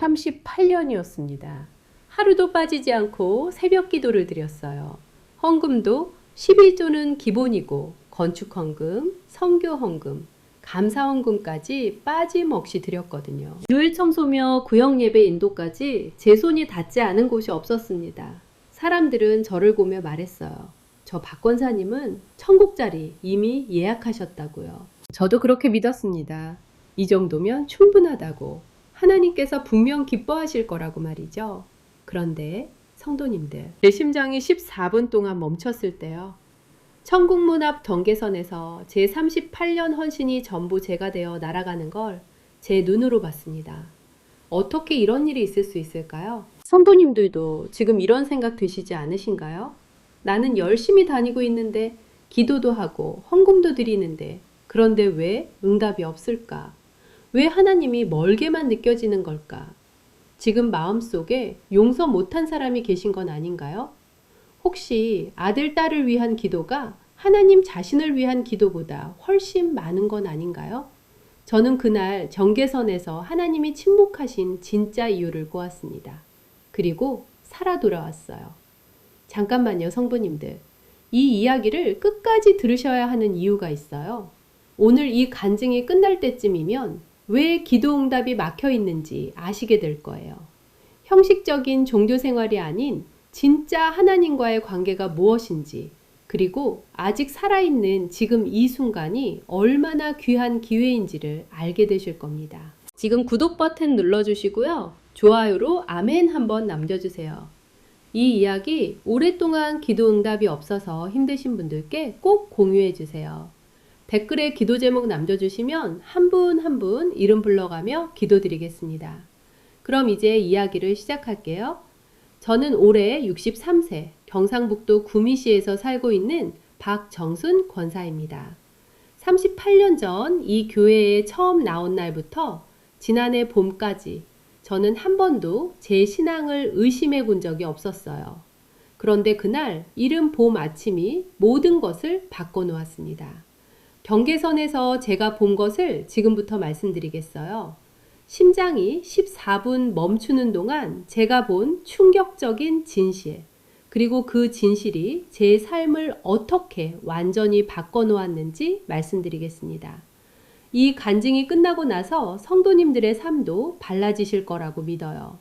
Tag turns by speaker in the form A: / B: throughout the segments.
A: 38년이었습니다. 하루도 빠지지 않고 새벽 기도를 드렸어요. 헌금도 11조는 기본이고 건축 헌금, 선교 헌금, 감사 헌금까지 빠짐없이 드렸거든요. 유일 청소며 구역 예배 인도까지 제 손이 닿지 않은 곳이 없었습니다. 사람들은 저를 보며 말했어요. 저 박 권사님은 천국 자리 이미 예약하셨다고요. 저도 그렇게 믿었습니다. 이 정도면 충분하다고. 하나님께서 분명 기뻐하실 거라고 말이죠. 그런데 성도님들, 제 심장이 14분 동안 멈췄을 때요. 천국문 앞 경계선에서 제 38년 헌신이 전부 제가 되어 날아가는 걸 제 눈으로 봤습니다. 어떻게 이런 일이 있을 수 있을까요? 성도님들도 지금 이런 생각 드시지 않으신가요? 나는 열심히 다니고 있는데 기도도 하고 헌금도 드리는데 그런데 왜 응답이 없을까? 왜 하나님이 멀게만 느껴지는 걸까? 지금 마음속에 용서 못한 사람이 계신 건 아닌가요? 혹시 아들, 딸을 위한 기도가 하나님 자신을 위한 기도보다 훨씬 많은 건 아닌가요? 저는 그날 경계선에서 하나님이 침묵하신 진짜 이유를 보았습니다. 그리고 살아 돌아왔어요. 잠깐만요, 성도님들. 이 이야기를 끝까지 들으셔야 하는 이유가 있어요. 오늘 이 간증이 끝날 때쯤이면 왜 기도 응답이 막혀 있는지 아시게 될 거예요. 형식적인 종교 생활이 아닌 진짜 하나님과의 관계가 무엇인지, 그리고 아직 살아있는 지금 이 순간이 얼마나 귀한 기회인지를 알게 되실 겁니다. 지금 구독 버튼 눌러주시고요. 좋아요로 아멘 한번 남겨주세요. 이 이야기 오랫동안 기도 응답이 없어서 힘드신 분들께 꼭 공유해 주세요. 댓글에 기도 제목 남겨주시면 한 분 한 분 이름 불러가며 기도드리겠습니다. 그럼 이제 이야기를 시작할게요. 저는 올해 63세 경상북도 구미시에서 살고 있는 박정순 권사입니다. 38년 전 이 교회에 처음 나온 날부터 지난해 봄까지 저는 한 번도 제 신앙을 의심해 본 적이 없었어요. 그런데 그날 이른 봄 아침이 모든 것을 바꿔놓았습니다. 경계선에서 제가 본 것을 지금부터 말씀드리겠어요. 심장이 14분 멈추는 동안 제가 본 충격적인 진실, 그리고 그 진실이 제 삶을 어떻게 완전히 바꿔놓았는지 말씀드리겠습니다. 이 간증이 끝나고 나서 성도님들의 삶도 달라지실 거라고 믿어요.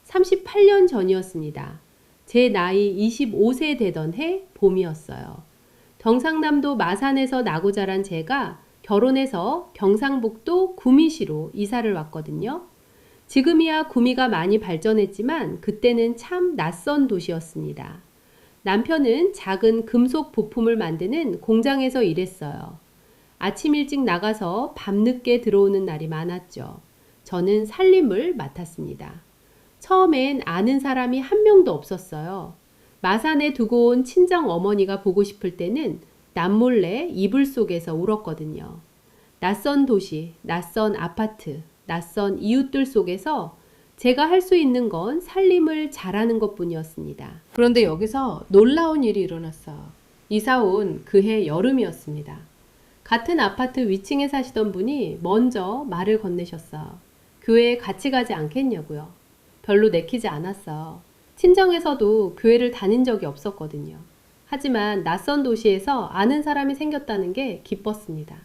A: 38년 전이었습니다. 제 나이 25세 되던 해 봄이었어요. 경상남도 마산에서 나고 자란 제가 결혼해서 경상북도 구미시로 이사를 왔거든요. 지금이야 구미가 많이 발전했지만 그때는 참 낯선 도시였습니다. 남편은 작은 금속 부품을 만드는 공장에서 일했어요. 아침 일찍 나가서 밤늦게 들어오는 날이 많았죠. 저는 살림을 맡았습니다. 처음엔 아는 사람이 한 명도 없었어요. 마산에 두고 온 친정 어머니가 보고 싶을 때는 남몰래 이불 속에서 울었거든요. 낯선 도시, 낯선 아파트, 낯선 이웃들 속에서 제가 할 수 있는 건 살림을 잘하는 것뿐이었습니다. 그런데 여기서 놀라운 일이 일어났어요. 이사 온 그해 여름이었습니다. 같은 아파트 위층에 사시던 분이 먼저 말을 건네셨어요. 교회에 같이 가지 않겠냐고요. 별로 내키지 않았어요. 친정에서도 교회를 다닌 적이 없었거든요. 하지만 낯선 도시에서 아는 사람이 생겼다는 게 기뻤습니다.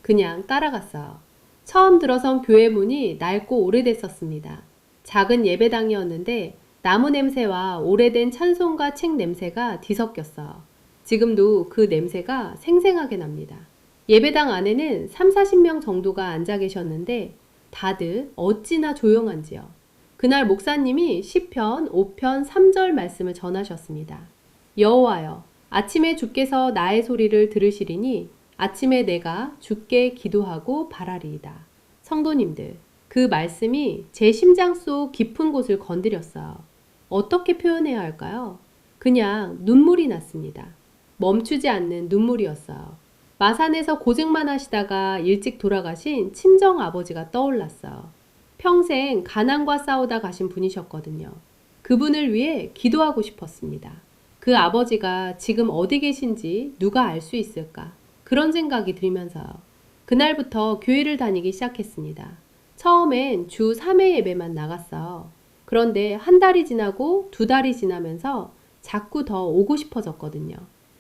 A: 그냥 따라갔어요. 처음 들어선 교회 문이 낡고 오래됐었습니다. 작은 예배당이었는데 나무 냄새와 오래된 찬송가 책 냄새가 뒤섞였어요. 지금도 그 냄새가 생생하게 납니다. 예배당 안에는 30-40명 정도가 앉아 계셨는데 다들 어찌나 조용한지요. 그날 목사님이 시편 5편 3절 말씀을 전하셨습니다. 여호와여, 아침에 주께서 나의 소리를 들으시리니 아침에 내가 주께 기도하고 바라리이다. 성도님들, 그 말씀이 제 심장 속 깊은 곳을 건드렸어요. 어떻게 표현해야 할까요? 그냥 눈물이 났습니다. 멈추지 않는 눈물이었어요. 마산에서 고생만 하시다가 일찍 돌아가신 친정 아버지가 떠올랐어요. 평생 가난과 싸우다 가신 분이셨거든요. 그분을 위해 기도하고 싶었습니다. 그 아버지가 지금 어디 계신지 누가 알 수 있을까? 그런 생각이 들면서요. 그날부터 교회를 다니기 시작했습니다. 처음엔 주 3회 예배만 나갔어요. 그런데 한 달이 지나고 두 달이 지나면서 자꾸 더 오고 싶어졌거든요.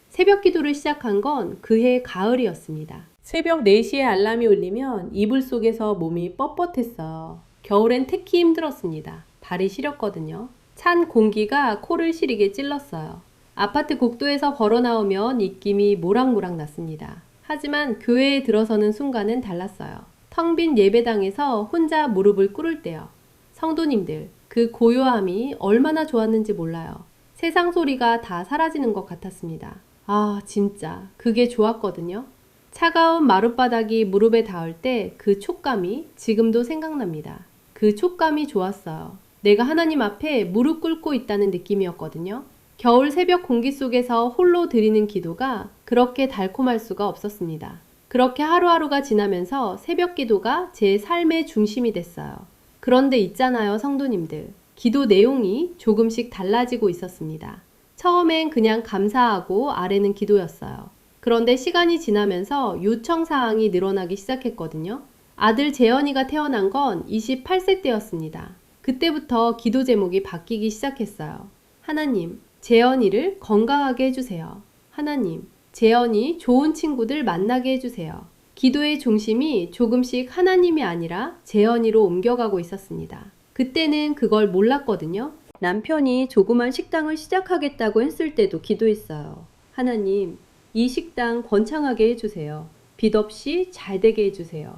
A: 새벽 기도를 시작한 건 그해 가을이었습니다. 새벽 4시에 알람이 울리면 이불 속에서 몸이 뻣뻣했어요. 겨울엔 특히 힘들었습니다. 발이 시렸거든요. 찬 공기가 코를 시리게 찔렀어요. 아파트 복도에서 걸어 나오면 입김이 모락모락 났습니다. 하지만 교회에 들어서는 순간은 달랐어요. 텅 빈 예배당에서 혼자 무릎을 꿇을 때요. 성도님들, 그 고요함이 얼마나 좋았는지 몰라요. 세상 소리가 다 사라지는 것 같았습니다. 아, 진짜 그게 좋았거든요. 차가운 마룻바닥이 무릎에 닿을 때 그 촉감이 지금도 생각납니다. 그 촉감이 좋았어요. 내가 하나님 앞에 무릎 꿇고 있다는 느낌이었거든요. 겨울 새벽 공기 속에서 홀로 드리는 기도가 그렇게 달콤할 수가 없었습니다. 그렇게 하루하루가 지나면서 새벽 기도가 제 삶의 중심이 됐어요. 그런데 있잖아요, 성도님들. 기도 내용이 조금씩 달라지고 있었습니다. 처음엔 그냥 감사하고 아래는 기도였어요. 그런데 시간이 지나면서 요청 사항이 늘어나기 시작했거든요. 아들 재현이가 태어난 건 28세 때였습니다. 그때부터 기도 제목이 바뀌기 시작했어요. 하나님, 재현이를 건강하게 해주세요. 하나님, 재현이 좋은 친구들 만나게 해주세요. 기도의 중심이 조금씩 하나님이 아니라 재현이로 옮겨가고 있었습니다. 그때는 그걸 몰랐거든요. 남편이 조그만 식당을 시작하겠다고 했을 때도 기도했어요. 하나님, 이 식당 번창하게 해주세요. 빚 없이 잘 되게 해주세요.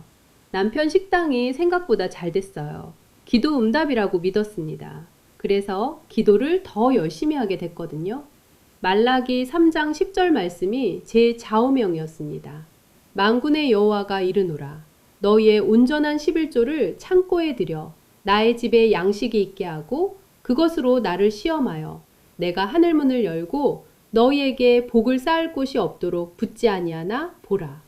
A: 남편 식당이 생각보다 잘 됐어요. 기도 응답이라고 믿었습니다. 그래서 기도를 더 열심히 하게 됐거든요. 말라기 3장 10절 말씀이 제 좌우명이었습니다. 만군의 여호와가 이르노라. 너희의 온전한 11조를 창고에 들여 나의 집에 양식이 있게 하고 그것으로 나를 시험하여 내가 하늘문을 열고 너희에게 복을 쌓을 곳이 없도록 붙지 아니하나 보라.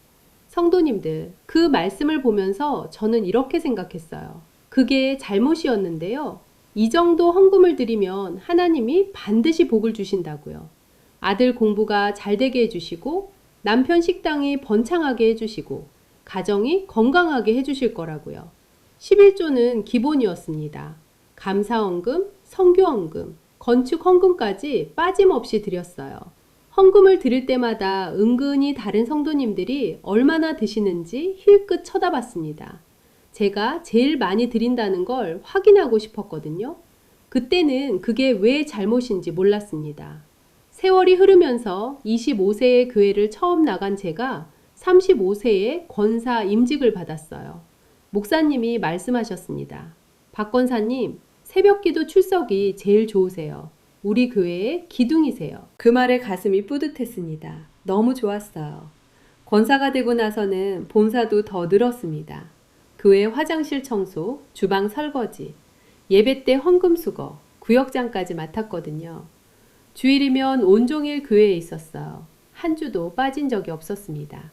A: 성도님들, 그 말씀을 보면서 저는 이렇게 생각했어요. 그게 잘못이었는데요. 이 정도 헌금을 드리면 하나님이 반드시 복을 주신다고요. 아들 공부가 잘 되게 해주시고 남편 식당이 번창하게 해주시고 가정이 건강하게 해주실 거라고요. 11조는 기본이었습니다. 감사헌금, 선교헌금, 건축헌금까지 빠짐없이 드렸어요. 헌금을 드릴 때마다 은근히 다른 성도님들이 얼마나 드시는지 힐끗 쳐다봤습니다. 제가 제일 많이 드린다는 걸 확인하고 싶었거든요. 그때는 그게 왜 잘못인지 몰랐습니다. 세월이 흐르면서 25세의 교회를 처음 나간 제가 35세에 권사 임직을 받았어요. 목사님이 말씀하셨습니다. 박 권사님, 새벽기도 출석이 제일 좋으세요. 우리 교회의 기둥이세요. 그 말에 가슴이 뿌듯했습니다. 너무 좋았어요. 권사가 되고 나서는 봉사도 더 늘었습니다. 교회 화장실 청소, 주방 설거지, 예배 때 헌금 수거, 구역장까지 맡았거든요. 주일이면 온종일 교회에 있었어요. 한 주도 빠진 적이 없었습니다.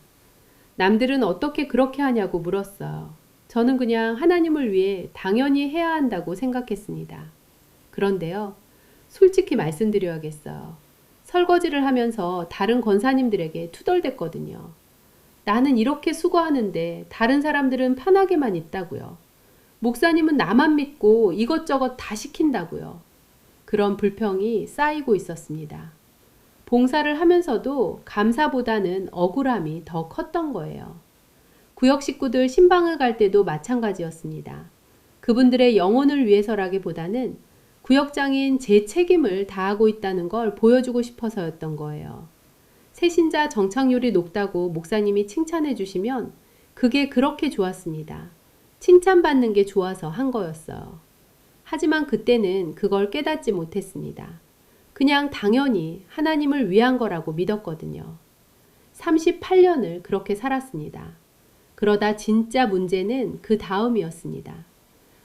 A: 남들은 어떻게 그렇게 하냐고 물었어요. 저는 그냥 하나님을 위해 당연히 해야 한다고 생각했습니다. 그런데요, 솔직히 말씀드려야겠어요. 설거지를 하면서 다른 권사님들에게 투덜댔거든요. 나는 이렇게 수고하는데 다른 사람들은 편하게만 있다고요. 목사님은 나만 믿고 이것저것 다 시킨다고요. 그런 불평이 쌓이고 있었습니다. 봉사를 하면서도 감사보다는 억울함이 더 컸던 거예요. 구역 식구들 신방을 갈 때도 마찬가지였습니다. 그분들의 영혼을 위해서라기보다는 구역장인 제 책임을 다하고 있다는 걸 보여주고 싶어서였던 거예요. 새신자 정착률이 높다고 목사님이 칭찬해 주시면 그게 그렇게 좋았습니다. 칭찬받는 게 좋아서 한 거였어요. 하지만 그때는 그걸 깨닫지 못했습니다. 그냥 당연히 하나님을 위한 거라고 믿었거든요. 38년을 그렇게 살았습니다. 그러다 진짜 문제는 그 다음이었습니다.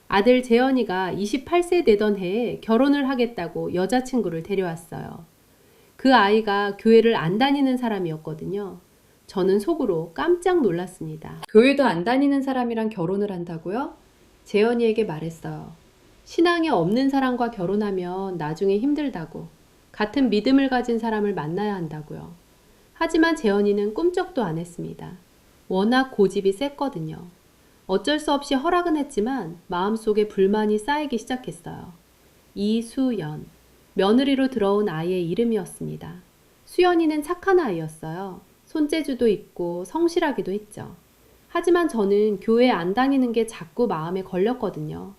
A: 아들 재현이가 28세 되던 해에 결혼을 하겠다고 여자친구를 데려왔어요. 그 아이가 교회를 안 다니는 사람이었거든요. 저는 속으로 깜짝 놀랐습니다. 교회도 안 다니는 사람이랑 결혼을 한다고요? 재현이에게 말했어요. 신앙이 없는 사람과 결혼하면 나중에 힘들다고. 같은 믿음을 가진 사람을 만나야 한다고요. 하지만 재현이는 꿈쩍도 안 했습니다. 워낙 고집이 셌거든요. 어쩔 수 없이 허락은 했지만 마음속에 불만이 쌓이기 시작했어요. 이수연, 며느리로 들어온 아이의 이름이었습니다. 수연이는 착한 아이였어요. 손재주도 있고 성실하기도 했죠. 하지만 저는 교회 안 다니는 게 자꾸 마음에 걸렸거든요.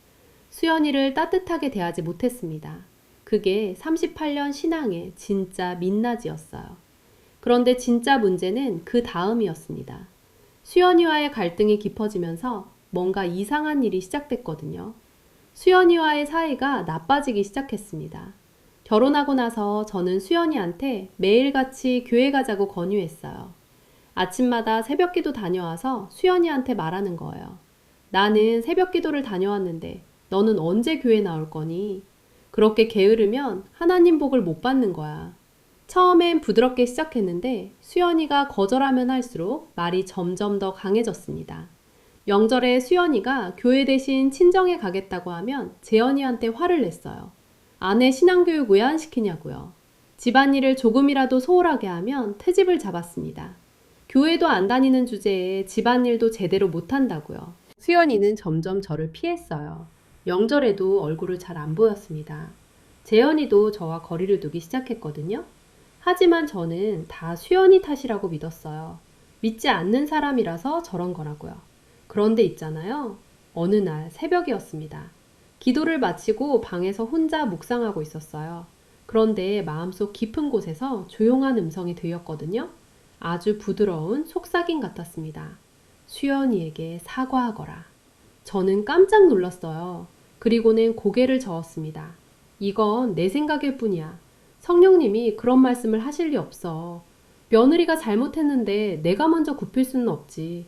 A: 수연이를 따뜻하게 대하지 못했습니다. 그게 38년 신앙의 진짜 민낯이었어요. 그런데 진짜 문제는 그 다음이었습니다. 수연이와의 갈등이 깊어지면서 뭔가 이상한 일이 시작됐거든요. 수연이와의 사이가 나빠지기 시작했습니다. 결혼하고 나서 저는 수연이한테 매일같이 교회 가자고 권유했어요. 아침마다 새벽기도 다녀와서 수연이한테 말하는 거예요. 나는 새벽기도를 다녀왔는데 너는 언제 교회 나올 거니? 그렇게 게으르면 하나님 복을 못 받는 거야. 처음엔 부드럽게 시작했는데 수연이가 거절하면 할수록 말이 점점 더 강해졌습니다. 명절에 수연이가 교회 대신 친정에 가겠다고 하면 재현이한테 화를 냈어요. 아내 신앙교육 왜 안 시키냐고요. 집안일을 조금이라도 소홀하게 하면 트집을 잡았습니다. 교회도 안 다니는 주제에 집안일도 제대로 못한다고요. 수연이는 점점 저를 피했어요. 명절에도 얼굴을 잘 안 보였습니다. 재현이도 저와 거리를 두기 시작했거든요. 하지만 저는 다 수연이 탓이라고 믿었어요. 믿지 않는 사람이라서 저런 거라고요. 그런데 있잖아요. 어느 날 새벽이었습니다. 기도를 마치고 방에서 혼자 묵상하고 있었어요. 그런데 마음속 깊은 곳에서 조용한 음성이 들렸거든요. 아주 부드러운 속삭임 같았습니다. 수연이에게 사과하거라. 저는 깜짝 놀랐어요. 그리고는 고개를 저었습니다. 이건 내 생각일 뿐이야. 성령님이 그런 말씀을 하실 리 없어. 며느리가 잘못했는데 내가 먼저 굽힐 수는 없지.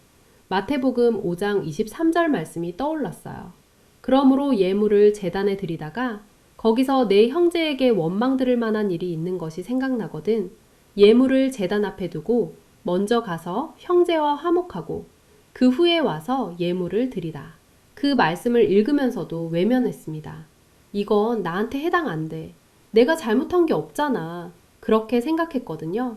A: 마태복음 5장 23절 말씀이 떠올랐어요. 그러므로 예물을 제단에 드리다가 거기서 내 형제에게 원망 들을 만한 일이 있는 것이 생각나거든. 예물을 제단 앞에 두고 먼저 가서 형제와 화목하고 그 후에 와서 예물을 드리라. 그 말씀을 읽으면서도 외면했습니다. 이건 나한테 해당 안 돼. 내가 잘못한 게 없잖아. 그렇게 생각했거든요.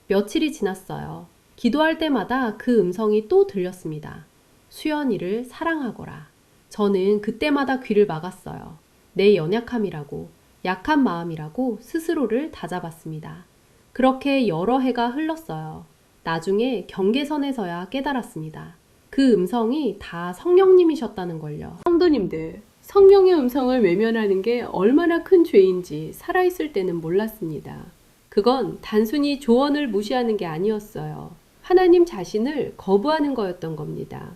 A: 며칠이 지났어요. 기도할 때마다 그 음성이 또 들렸습니다. 수연이를 사랑하거라. 저는 그때마다 귀를 막았어요. 내 연약함이라고, 약한 마음이라고 스스로를 다잡았습니다. 그렇게 여러 해가 흘렀어요. 나중에 경계선에서야 깨달았습니다. 그 음성이 다 성령님이셨다는 걸요. 성도님들, 성령의 음성을 외면하는 게 얼마나 큰 죄인지 살아있을 때는 몰랐습니다. 그건 단순히 조언을 무시하는 게 아니었어요. 하나님 자신을 거부하는 거였던 겁니다.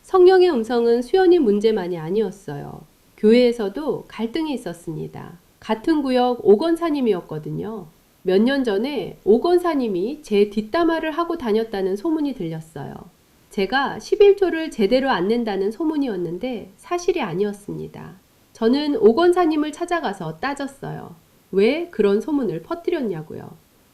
A: 성령의 음성은 수연이 문제만이 아니었어요. 교회에서도 갈등이 있었습니다. 같은 구역 오건사님이었거든요. 몇 년 전에 오건사님이 제 뒷담화를 하고 다녔다는 소문이 들렸어요. 제가 11조를 제대로 안 낸다는 소문이었는데 사실이 아니었습니다. 저는 오건사님을 찾아가서 따졌어요. 왜 그런 소문을 퍼뜨렸냐고요.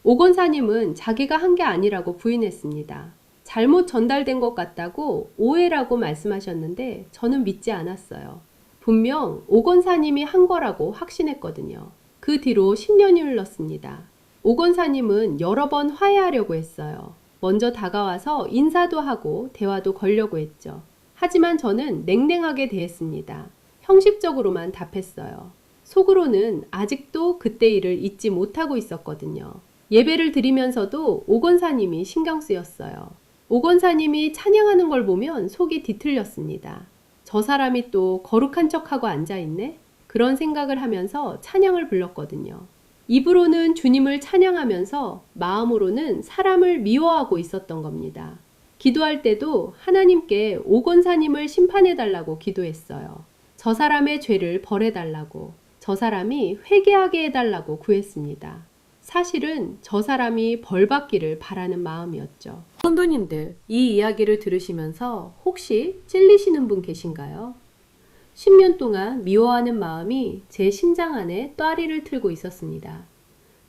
A: 오건사님은 자기가 한 게 아니라고 부인했습니다. 잘못 전달된 것 같다고 오해라고 말씀하셨는데 저는 믿지 않았어요. 분명 오건사님이 한 거라고 확신했거든요. 그 뒤로 10년이 흘렀습니다. 오건사님은 여러 번 화해하려고 했어요. 먼저 다가와서 인사도 하고 대화도 걸려고 했죠. 하지만 저는 냉랭하게 대했습니다. 형식적으로만 답했어요. 속으로는 아직도 그때 일을 잊지 못하고 있었거든요. 예배를 드리면서도 오건사님이 신경 쓰였어요. 오건사님이 찬양하는 걸 보면 속이 뒤틀렸습니다. 저 사람이 또 거룩한 척하고 앉아있네? 그런 생각을 하면서 찬양을 불렀거든요. 입으로는 주님을 찬양하면서 마음으로는 사람을 미워하고 있었던 겁니다. 기도할 때도 하나님께 오건사님을 심판해달라고 기도했어요. 저 사람의 죄를 벌해달라고, 저 사람이 회개하게 해달라고 구했습니다. 사실은 저 사람이 벌받기를 바라는 마음이었죠. 성도님들, 이 이야기를 들으시면서 혹시 찔리시는 분 계신가요? 10년 동안 미워하는 마음이 제 심장 안에 또아리를 틀고 있었습니다.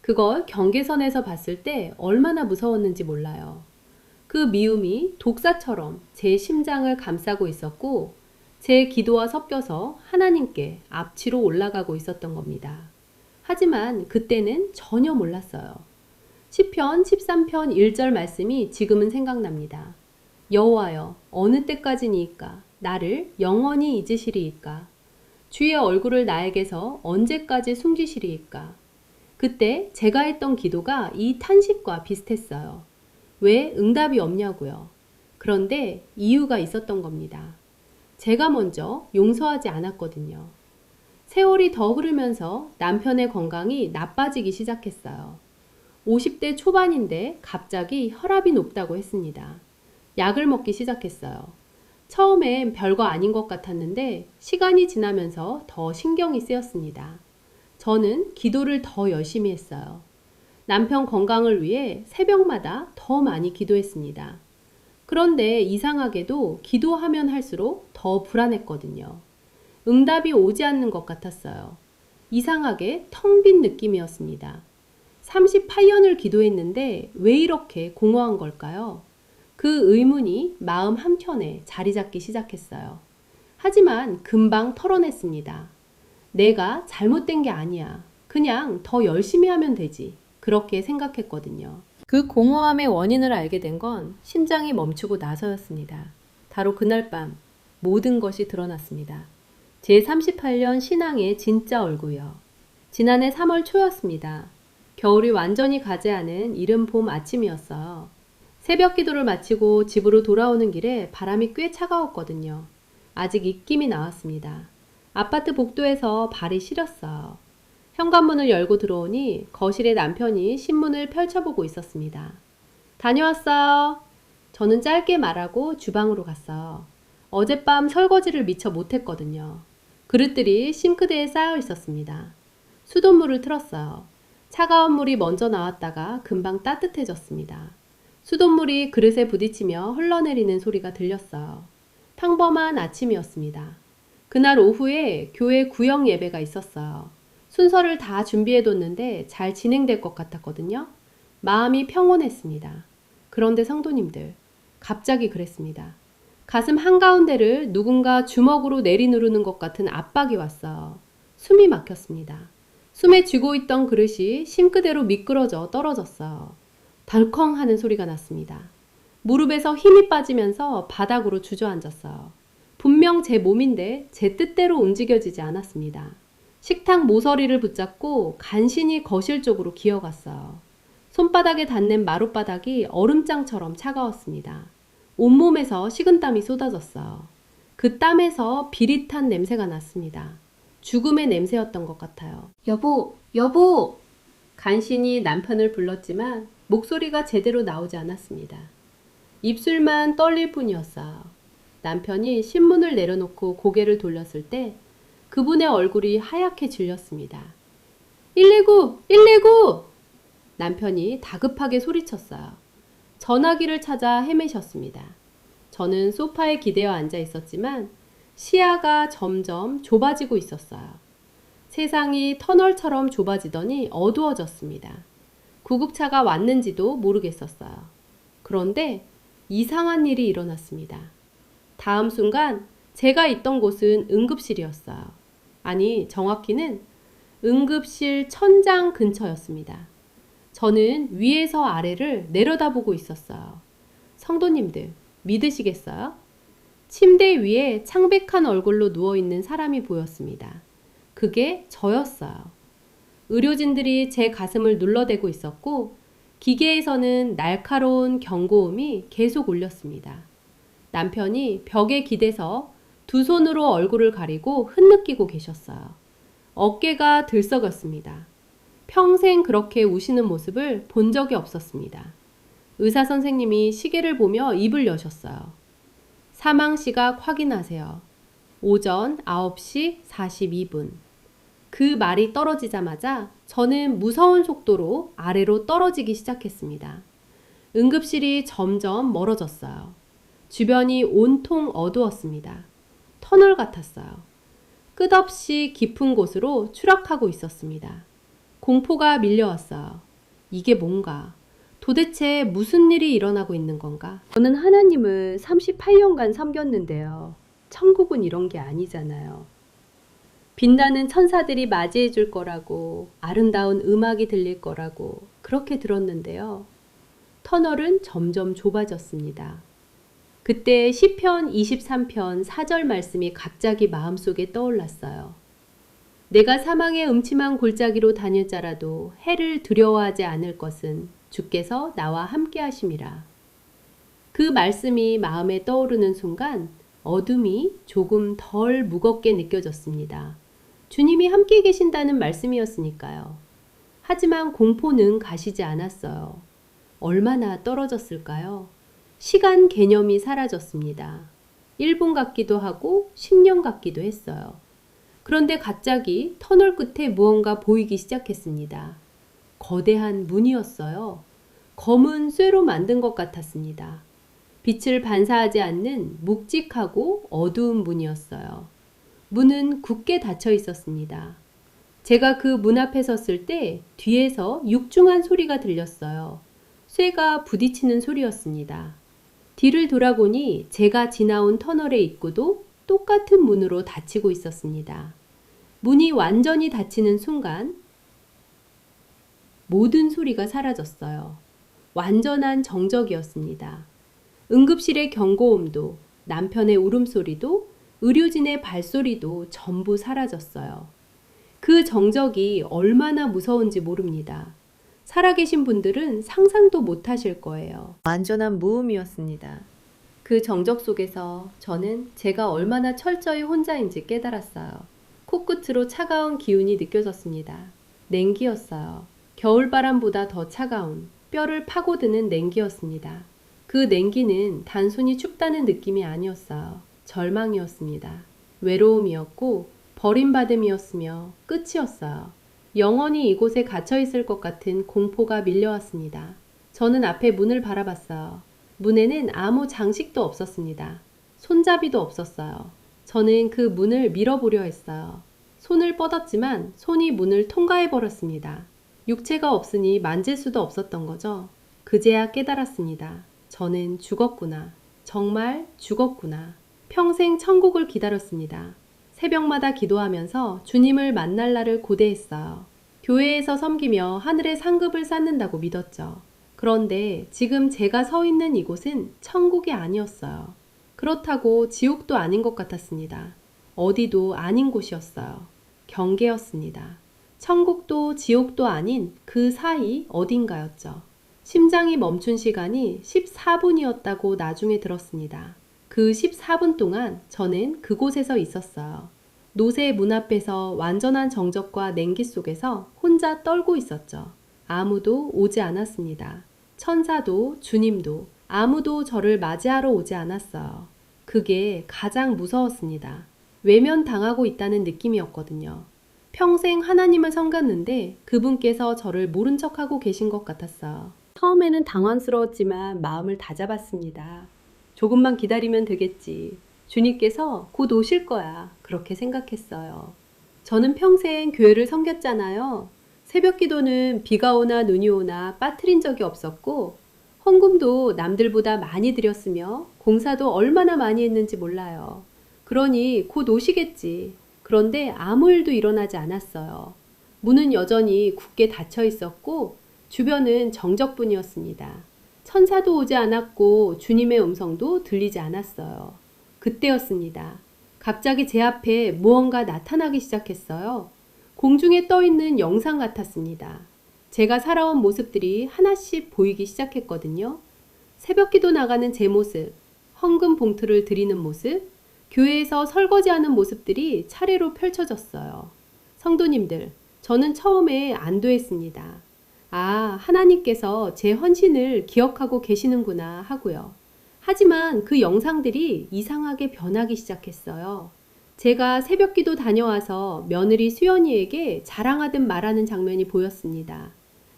A: 그걸 경계선에서 봤을 때 얼마나 무서웠는지 몰라요. 그 미움이 독사처럼 제 심장을 감싸고 있었고 제 기도와 섞여서 하나님께 앞치로 올라가고 있었던 겁니다. 하지만 그때는 전혀 몰랐어요. 시편 13편 1절 말씀이 지금은 생각납니다. 여호와여, 어느 때까지니이까 나를 영원히 잊으시리이까? 주의 얼굴을 나에게서 언제까지 숨기시리이까? 그때 제가 했던 기도가 이 탄식과 비슷했어요. 왜 응답이 없냐고요. 그런데 이유가 있었던 겁니다. 제가 먼저 용서하지 않았거든요. 세월이 더 흐르면서 남편의 건강이 나빠지기 시작했어요. 50대 초반인데 갑자기 혈압이 높다고 했습니다. 약을 먹기 시작했어요. 처음엔 별거 아닌 것 같았는데 시간이 지나면서 더 신경이 쓰였습니다. 저는 기도를 더 열심히 했어요. 남편 건강을 위해 새벽마다 더 많이 기도했습니다. 그런데 이상하게도 기도하면 할수록 더 불안했거든요. 응답이 오지 않는 것 같았어요. 이상하게 텅 빈 느낌이었습니다. 38년을 기도했는데 왜 이렇게 공허한 걸까요? 그 의문이 마음 한켠에 자리 잡기 시작했어요. 하지만 금방 털어냈습니다. 내가 잘못된 게 아니야. 그냥 더 열심히 하면 되지. 그렇게 생각했거든요. 그 공허함의 원인을 알게 된 건 심장이 멈추고 나서였습니다. 바로 그날 밤 모든 것이 드러났습니다. 제 38년 신앙의 진짜 얼굴이요. 지난해 3월 초였습니다. 겨울이 완전히 가지 않은 이른 봄 아침이었어요. 새벽 기도를 마치고 집으로 돌아오는 길에 바람이 꽤 차가웠거든요. 아직 입김이 나왔습니다. 아파트 복도에서 발이 시렸어요. 현관문을 열고 들어오니 거실에 남편이 신문을 펼쳐보고 있었습니다. 다녀왔어요. 저는 짧게 말하고 주방으로 갔어요. 어젯밤 설거지를 미처 못했거든요. 그릇들이 싱크대에 쌓여 있었습니다. 수돗물을 틀었어요. 차가운 물이 먼저 나왔다가 금방 따뜻해졌습니다. 수돗물이 그릇에 부딪히며 흘러내리는 소리가 들렸어요. 평범한 아침이었습니다. 그날 오후에 교회 구역 예배가 있었어요. 순서를 다 준비해뒀는데 잘 진행될 것 같았거든요. 마음이 평온했습니다. 그런데 성도님들, 갑자기 그랬습니다. 가슴 한가운데를 누군가 주먹으로 내리누르는 것 같은 압박이 왔어요. 숨이 막혔습니다. 숨에 쥐고 있던 그릇이 싱크대로 미끄러져 떨어졌어요. 덜컹 하는 소리가 났습니다. 무릎에서 힘이 빠지면서 바닥으로 주저앉았어요. 분명 제 몸인데 제 뜻대로 움직여지지 않았습니다. 식탁 모서리를 붙잡고 간신히 거실 쪽으로 기어갔어요. 손바닥에 닿는 마룻바닥이 얼음장처럼 차가웠습니다. 온몸에서 식은땀이 쏟아졌어요. 그 땀에서 비릿한 냄새가 났습니다. 죽음의 냄새였던 것 같아요. 여보, 여보! 간신히 남편을 불렀지만 목소리가 제대로 나오지 않았습니다. 입술만 떨릴 뿐이었어요. 남편이 신문을 내려놓고 고개를 돌렸을 때 그분의 얼굴이 하얗게 질렸습니다. 119! 119! 남편이 다급하게 소리쳤어요. 전화기를 찾아 헤매셨습니다. 저는 소파에 기대어 앉아 있었지만 시야가 점점 좁아지고 있었어요. 세상이 터널처럼 좁아지더니 어두워졌습니다. 구급차가 왔는지도 모르겠었어요. 그런데 이상한 일이 일어났습니다. 다음 순간 제가 있던 곳은 응급실이었어요. 아니, 정확히는 응급실 천장 근처였습니다. 저는 위에서 아래를 내려다보고 있었어요. 성도님들, 믿으시겠어요? 침대 위에 창백한 얼굴로 누워있는 사람이 보였습니다. 그게 저였어요. 의료진들이 제 가슴을 눌러대고 있었고 기계에서는 날카로운 경고음이 계속 울렸습니다. 남편이 벽에 기대서 두 손으로 얼굴을 가리고 흐느끼고 계셨어요. 어깨가 들썩였습니다. 평생 그렇게 우시는 모습을 본 적이 없었습니다. 의사 선생님이 시계를 보며 입을 여셨어요. 사망 시각 확인하세요. 오전 9시 42분. 그 말이 떨어지자마자 저는 무서운 속도로 아래로 떨어지기 시작했습니다. 응급실이 점점 멀어졌어요. 주변이 온통 어두웠습니다. 터널 같았어요. 끝없이 깊은 곳으로 추락하고 있었습니다. 공포가 밀려왔어요. 이게 뭔가? 도대체 무슨 일이 일어나고 있는 건가? 저는 하나님을 38년간 섬겼는데요. 천국은 이런 게 아니잖아요. 빛나는 천사들이 맞이해 줄 거라고, 아름다운 음악이 들릴 거라고 그렇게 들었는데요. 터널은 점점 좁아졌습니다. 그때 시편 23편 4절 말씀이 갑자기 마음속에 떠올랐어요. 내가 사망의 음침한 골짜기로 다닐 자라도 해를 두려워하지 않을 것은 주께서 나와 함께 하심이라. 그 말씀이 마음에 떠오르는 순간 어둠이 조금 덜 무겁게 느껴졌습니다. 주님이 함께 계신다는 말씀이었으니까요. 하지만 공포는 가시지 않았어요. 얼마나 떨어졌을까요? 시간 개념이 사라졌습니다. 1분 같기도 하고 10년 같기도 했어요. 그런데 갑자기 터널 끝에 무언가 보이기 시작했습니다. 거대한 문이었어요. 검은 쇠로 만든 것 같았습니다. 빛을 반사하지 않는 묵직하고 어두운 문이었어요. 문은 굳게 닫혀 있었습니다. 제가 그 문 앞에 섰을 때 뒤에서 육중한 소리가 들렸어요. 쇠가 부딪히는 소리였습니다. 뒤를 돌아보니 제가 지나온 터널의 입구도 똑같은 문으로 닫히고 있었습니다. 문이 완전히 닫히는 순간 모든 소리가 사라졌어요. 완전한 정적이었습니다. 응급실의 경고음도, 남편의 울음소리도, 의료진의 발소리도 전부 사라졌어요. 그 정적이 얼마나 무서운지 모릅니다. 살아계신 분들은 상상도 못하실 거예요. 완전한 무음이었습니다. 그 정적 속에서 저는 제가 얼마나 철저히 혼자인지 깨달았어요. 코끝으로 차가운 기운이 느껴졌습니다. 냉기였어요. 겨울바람보다 더 차가운 뼈를 파고드는 냉기였습니다. 그 냉기는 단순히 춥다는 느낌이 아니었어요. 절망이었습니다. 외로움이었고 버림받음이었으며 끝이었어요. 영원히 이곳에 갇혀있을 것 같은 공포가 밀려왔습니다. 저는 앞에 문을 바라봤어요. 문에는 아무 장식도 없었습니다. 손잡이도 없었어요. 저는 그 문을 밀어보려 했어요. 손을 뻗었지만 손이 문을 통과해버렸습니다. 육체가 없으니 만질 수도 없었던 거죠. 그제야 깨달았습니다. 저는 죽었구나. 정말 죽었구나. 평생 천국을 기다렸습니다. 새벽마다 기도하면서 주님을 만날 날을 고대했어요. 교회에서 섬기며 하늘의 상급을 쌓는다고 믿었죠. 그런데 지금 제가 서 있는 이곳은 천국이 아니었어요. 그렇다고 지옥도 아닌 것 같았습니다. 어디도 아닌 곳이었어요. 경계였습니다. 천국도 지옥도 아닌 그 사이 어딘가였죠. 심장이 멈춘 시간이 14분이었다고 나중에 들었습니다. 그 14분 동안 저는 그곳에서 있었어요. 노새 문 앞에서 완전한 정적과 냉기 속에서 혼자 떨고 있었죠. 아무도 오지 않았습니다. 천사도 주님도 아무도 저를 맞이하러 오지 않았어요. 그게 가장 무서웠습니다. 외면당하고 있다는 느낌이었거든요. 평생 하나님을 섬겼는데 그분께서 저를 모른 척하고 계신 것 같았어요. 처음에는 당황스러웠지만 마음을 다잡았습니다. 조금만 기다리면 되겠지. 주님께서 곧 오실 거야. 그렇게 생각했어요. 저는 평생 교회를 섬겼잖아요. 새벽 기도는 비가 오나 눈이 오나 빠뜨린 적이 없었고 헌금도 남들보다 많이 드렸으며 공사도 얼마나 많이 했는지 몰라요. 그러니 곧 오시겠지. 그런데 아무 일도 일어나지 않았어요. 문은 여전히 굳게 닫혀 있었고 주변은 정적뿐이었습니다. 천사도 오지 않았고 주님의 음성도 들리지 않았어요. 그때였습니다. 갑자기 제 앞에 무언가 나타나기 시작했어요. 공중에 떠 있는 영상 같았습니다. 제가 살아온 모습들이 하나씩 보이기 시작했거든요. 새벽 기도 나가는 제 모습, 헌금 봉투를 드리는 모습, 교회에서 설거지하는 모습들이 차례로 펼쳐졌어요. 성도님들, 저는 처음에 안도했습니다. 아, 하나님께서 제 헌신을 기억하고 계시는구나 하고요. 하지만 그 영상들이 이상하게 변하기 시작했어요. 제가 새벽기도 다녀와서 며느리 수연이에게 자랑하듯 말하는 장면이 보였습니다.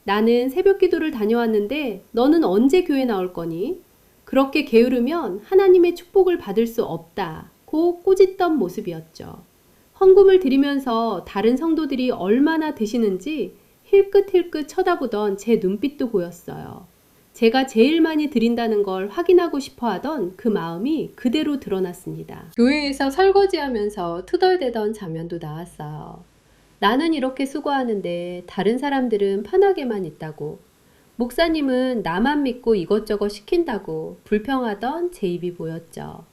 A: 나는 새벽기도를 다녀왔는데 너는 언제 교회 나올 거니? 그렇게 게으르면 하나님의 축복을 받을 수 없다고 꾸짖던 모습이었죠. 헌금을 드리면서 다른 성도들이 얼마나 드시는지 힐끗힐끗 쳐다보던 제 눈빛도 보였어요. 제가 제일 많이 드린다는 걸 확인하고 싶어 하던 그 마음이 그대로 드러났습니다. 교회에서 설거지하면서 투덜대던 장면도 나왔어요. 나는 이렇게 수고하는데 다른 사람들은 편하게만 있다고. 목사님은 나만 믿고 이것저것 시킨다고 불평하던 제 입이 보였죠.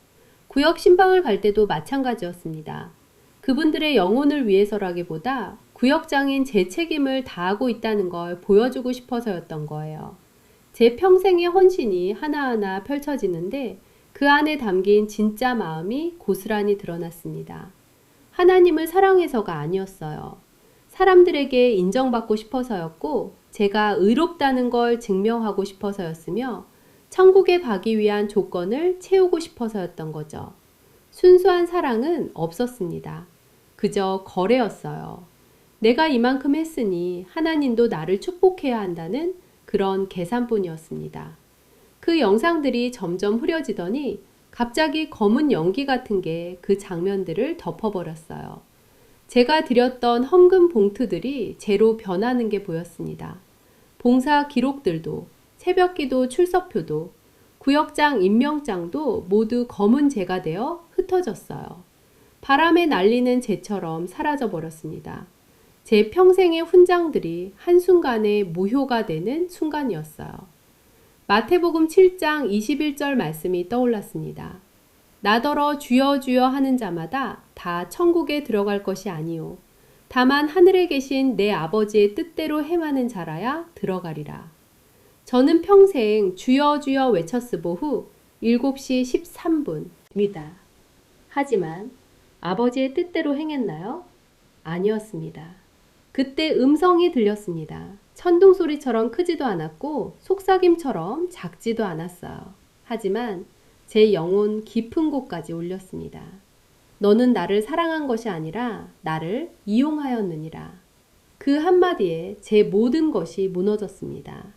A: 구역 신방을 갈 때도 마찬가지였습니다. 그분들의 영혼을 위해서라기보다 구역장인 제 책임을 다하고 있다는 걸 보여주고 싶어서였던 거예요. 제 평생의 헌신이 하나하나 펼쳐지는데 그 안에 담긴 진짜 마음이 고스란히 드러났습니다. 하나님을 사랑해서가 아니었어요. 사람들에게 인정받고 싶어서였고 제가 의롭다는 걸 증명하고 싶어서였으며 천국에 가기 위한 조건을 채우고 싶어서였던 거죠. 순수한 사랑은 없었습니다. 그저 거래였어요. 내가 이만큼 했으니 하나님도 나를 축복해야 한다는 그런 계산뿐이었습니다. 그 영상들이 점점 흐려지더니 갑자기 검은 연기 같은 게 그 장면들을 덮어버렸어요. 제가 드렸던 헌금 봉투들이 재로 변하는 게 보였습니다. 봉사 기록들도, 새벽기도 출석표도, 구역장 임명장도 모두 검은 재가 되어 흩어졌어요. 바람에 날리는 재처럼 사라져 버렸습니다. 제 평생의 훈장들이 한순간에 무효가 되는 순간이었어요. 마태복음 7장 21절 말씀이 떠올랐습니다. 나더러 주여 주여 하는 자마다 다 천국에 들어갈 것이 아니요 다만 하늘에 계신 내 아버지의 뜻대로 행하는 자라야 들어가리라. 저는 평생 주여 주여 외쳤으보 후 7시 13분입니다. 하지만 아버지의 뜻대로 행했나요? 아니었습니다. 그때 음성이 들렸습니다. 천둥 소리처럼 크지도 않았고 속삭임처럼 작지도 않았어요. 하지만 제 영혼 깊은 곳까지 울렸습니다. 너는 나를 사랑한 것이 아니라 나를 이용하였느니라. 그 한마디에 제 모든 것이 무너졌습니다.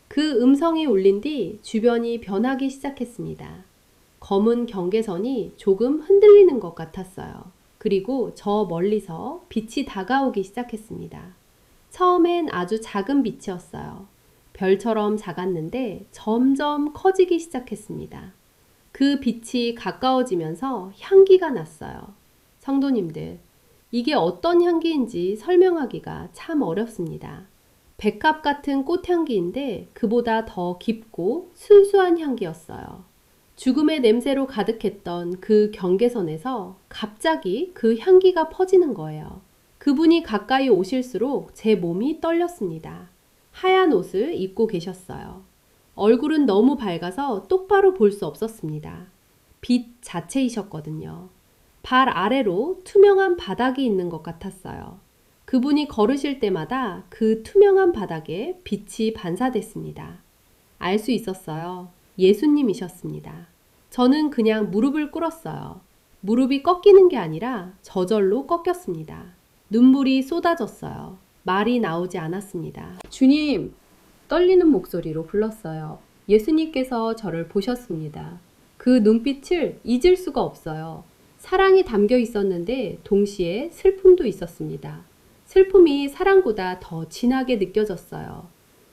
A: 그 음성이 울린 뒤 주변이 변하기 시작했습니다. 검은 경계선이 조금 흔들리는 것 같았어요. 그리고 저 멀리서 빛이 다가오기 시작했습니다. 처음엔 아주 작은 빛이었어요. 별처럼 작았는데 점점 커지기 시작했습니다. 그 빛이 가까워지면서 향기가 났어요. 성도님들, 이게 어떤 향기인지 설명하기가 참 어렵습니다. 백합 같은 꽃향기인데 그보다 더 깊고 순수한 향기였어요. 죽음의 냄새로 가득했던 그 경계선에서 갑자기 그 향기가 퍼지는 거예요. 그분이 가까이 오실수록 제 몸이 떨렸습니다. 하얀 옷을 입고 계셨어요. 얼굴은 너무 밝아서 똑바로 볼 수 없었습니다. 빛 자체이셨거든요. 발 아래로 투명한 바닥이 있는 것 같았어요. 그분이 걸으실 때마다 그 투명한 바닥에 빛이 반사됐습니다. 알 수 있었어요. 예수님이셨습니다. 저는 그냥 무릎을 꿇었어요. 무릎이 꺾이는 게 아니라 저절로 꺾였습니다. 눈물이 쏟아졌어요. 말이 나오지 않았습니다. 주님! 떨리는 목소리로 불렀어요. 예수님께서 저를 보셨습니다. 그 눈빛을 잊을 수가 없어요. 사랑이 담겨 있었는데 동시에 슬픔도 있었습니다. 슬픔이 사랑보다 더 진하게 느껴졌어요.